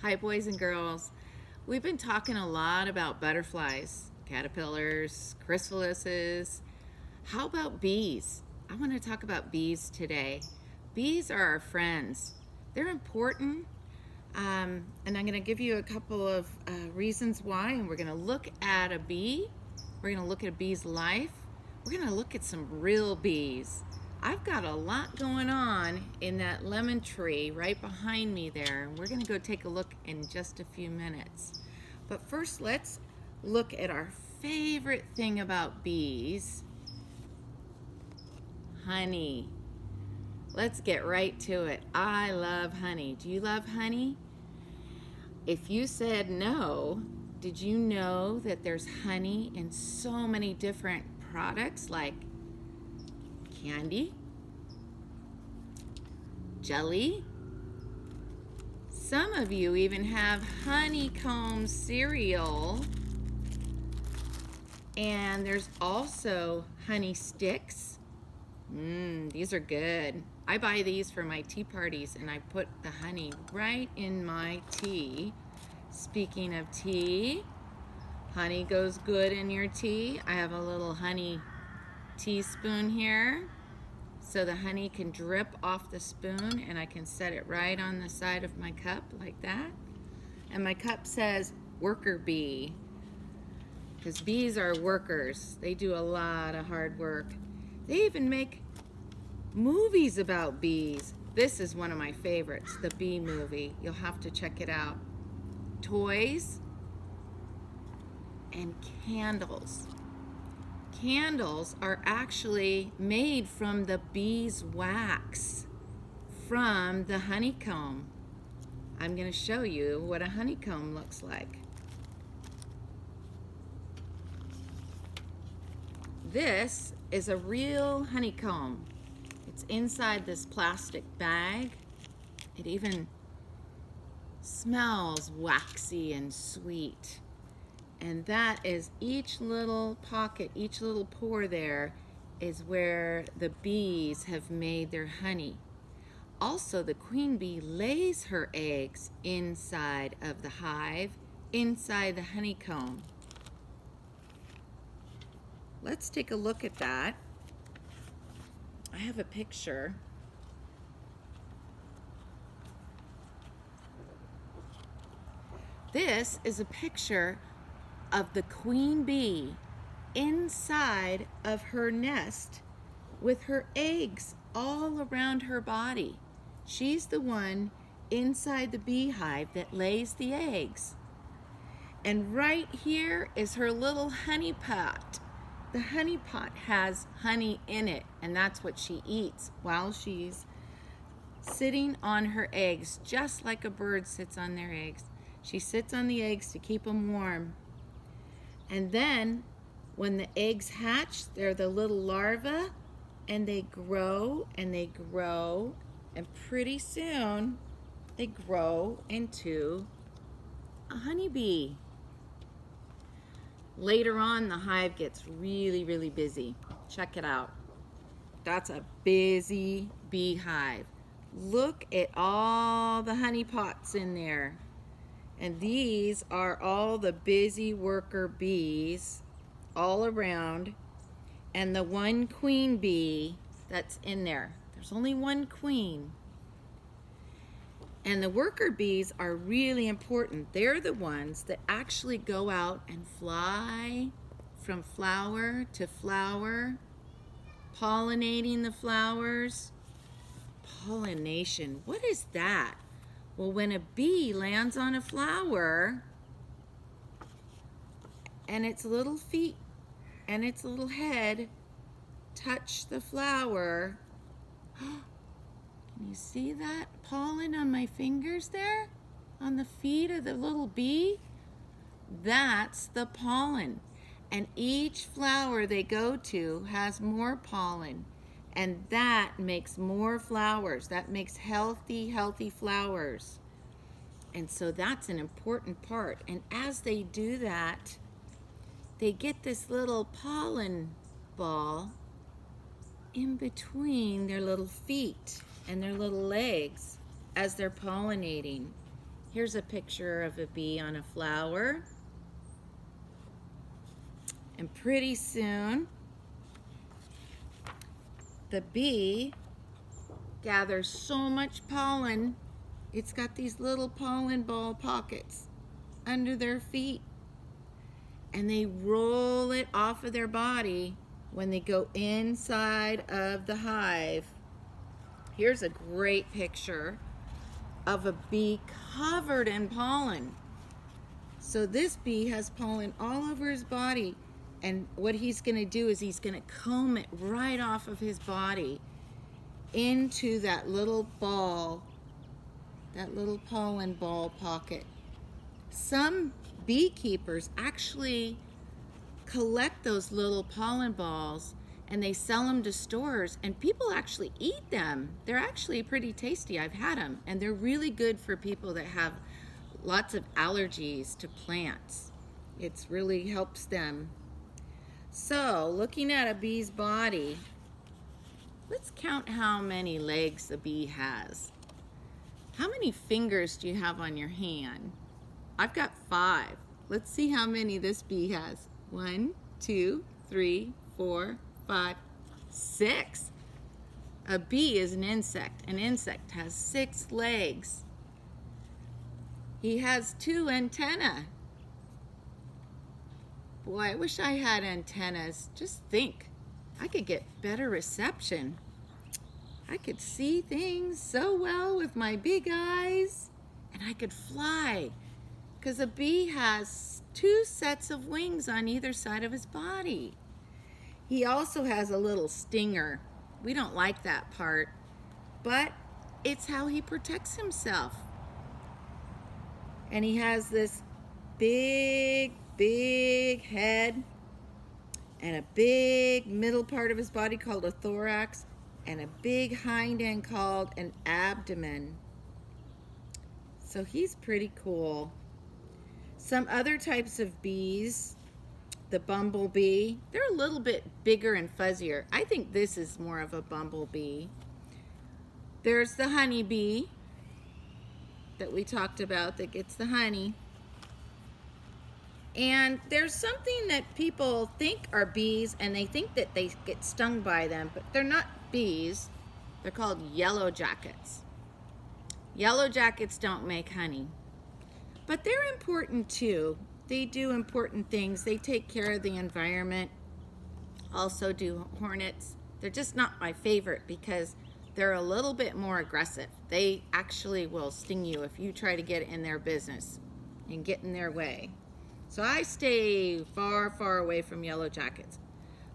Hi, boys and girls. We've been talking a lot about butterflies, caterpillars, chrysalises. How about bees? I want to talk about bees today. Bees are our friends. They're important, and I'm going to give you a couple of reasons why, and we're going to look at a bee. We're going to look at a bee's life. We're going to look at some real bees. I've got a lot going on in that lemon tree right behind me there, and we're going to go take a look in just a few minutes. But first, let's look at our favorite thing about bees, honey. Let's get right to it. I love honey. Do you love honey? If you said no, did you know that there's honey in so many different products like candy, jelly? Some of you even have honeycomb cereal, and there's also honey sticks. These are good. I buy these for my tea parties, and I put the honey right in my tea. Speaking of tea, honey goes good in your tea. I have a little honey teaspoon here, so the honey can drip off the spoon, and I can set it right on the side of my cup like that. And my cup says worker bee, because bees are workers. They do a lot of hard work. They even make movies about bees. This is one of my favorites, the Bee Movie. You'll have to check it out. Toys and candles. Candles are actually made from the bee's wax from the honeycomb. I'm going to show you what a honeycomb looks like. This is a real honeycomb. It's inside this plastic bag. It even smells waxy and sweet. And that is each little pocket, each little pore there is where the bees have made their honey. Also, the queen bee lays her eggs inside of the hive, inside the honeycomb. Let's take a look at that. I have a picture. This is a picture of the queen bee inside of her nest with her eggs all around her body. She's the one inside the beehive that lays the eggs. And right here is her little honey pot. The honey pot has honey in it, and that's what she eats while she's sitting on her eggs, just like a bird sits on their eggs. She sits on the eggs to keep them warm. And then when the eggs hatch, they're the little larvae, and they grow and they grow, and pretty soon they grow into a honeybee. Later on, the hive gets really, really busy. Check it out. That's a busy beehive. Look at all the honey pots in there. And these are all the busy worker bees all around, and the one queen bee that's in there. There's only one queen. And the worker bees are really important. They're the ones that actually go out and fly from flower to flower, pollinating the flowers. Pollination, what is that? Well, when a bee lands on a flower and its little feet and its little head touch the flower, can you see that pollen on my fingers there? On the feet of the little bee? That's the pollen. And each flower they go to has more pollen. And that makes more flowers. That makes healthy, healthy flowers. And so that's an important part. And as they do that, they get this little pollen ball in between their little feet and their little legs as they're pollinating. Here's a picture of a bee on a flower. And pretty soon, the bee gathers so much pollen, it's got these little pollen ball pockets under their feet. And they roll it off of their body when they go inside of the hive. Here's a great picture of a bee covered in pollen. So this bee has pollen all over his body, and what he's going to do is he's going to comb it right off of his body into that little ball, that little pollen ball pocket. Some beekeepers actually collect those little pollen balls and they sell them to stores, and people actually eat them. They're actually pretty tasty. I've had them, and they're really good for people that have lots of allergies to plants. It really helps them. So, looking at a bee's body, let's count how many legs a bee has. How many fingers do you have on your hand? I've got 5. Let's see how many this bee has. 1, 2, 3, 4, 5, 6. A bee is an insect. An insect has 6 legs. He has 2 antennae. Boy, I wish I had antennas. Just think, I could get better reception. I could see things so well with my big eyes, and I could fly, because a bee has 2 sets of wings on either side of his body. He also has a little stinger. We don't like that part, but it's how he protects himself. And he has this big head and a big middle part of his body called a thorax and a big hind end called an abdomen. So he's pretty cool. Some other types of bees, the bumblebee, they're a little bit bigger and fuzzier. I think this is more of a bumblebee. There's the honeybee that we talked about that gets the honey. And there's something that people think are bees, and they think that they get stung by them, but they're not bees. They're called yellow jackets. Yellow jackets don't make honey, but they're important too. They do important things. They take care of the environment. Also do hornets. They're just not my favorite because they're a little bit more aggressive. They actually will sting you if you try to get in their business and get in their way. So I stay far away from yellow jackets.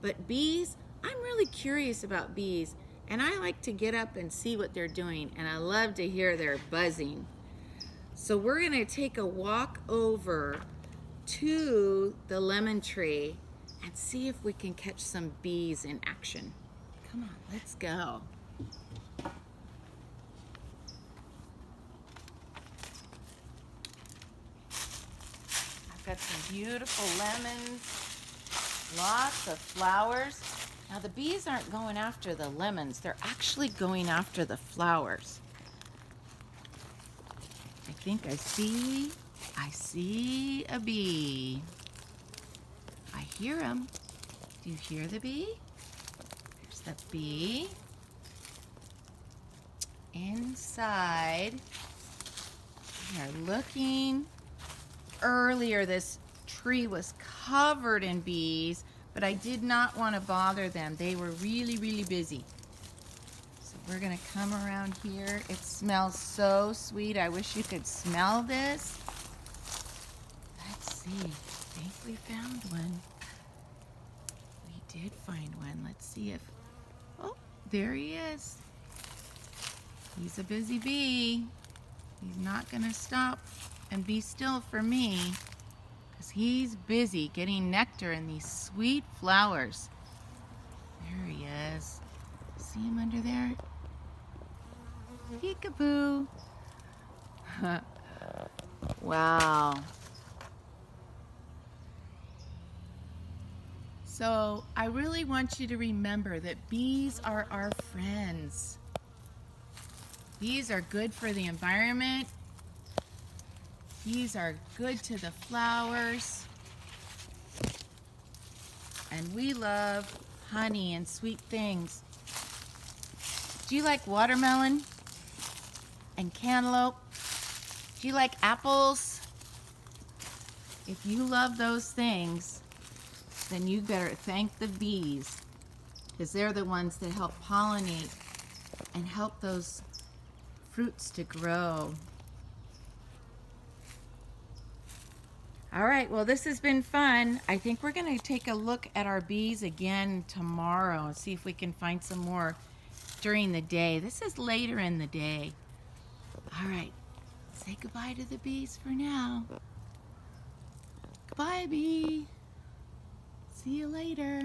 But bees, I'm really curious about bees, and I like to get up and see what they're doing, and I love to hear their buzzing. So we're gonna take a walk over to the lemon tree and see if we can catch some bees in action. Come on, let's go. Got some beautiful lemons, lots of flowers. Now the bees aren't going after the lemons, they're actually going after the flowers. I think I see a bee. I hear him. Do you hear the bee? There's the bee. Inside, we are looking. Earlier, this tree was covered in bees, but I did not want to bother them. They were really busy. So we're gonna come around here. It smells so sweet. I wish you could smell this. Let's see. I think we found one. We did find one. Let's see if... Oh, there he is. He's a busy bee. He's not gonna stop and be still for me, because he's busy getting nectar in these sweet flowers. There he is. See him under there? Peekaboo. Wow. So I really want you to remember that bees are our friends. Bees are good for the environment. Bees are good to the flowers. And we love honey and sweet things. Do you like watermelon and cantaloupe? Do you like apples? If you love those things, then you better thank the bees, because they're the ones that help pollinate and help those fruits to grow. All right, well, this has been fun. I think we're going to take a look at our bees again tomorrow and see if we can find some more during the day. This is later in the day. All right, say goodbye to the bees for now. Goodbye, bee. See you later.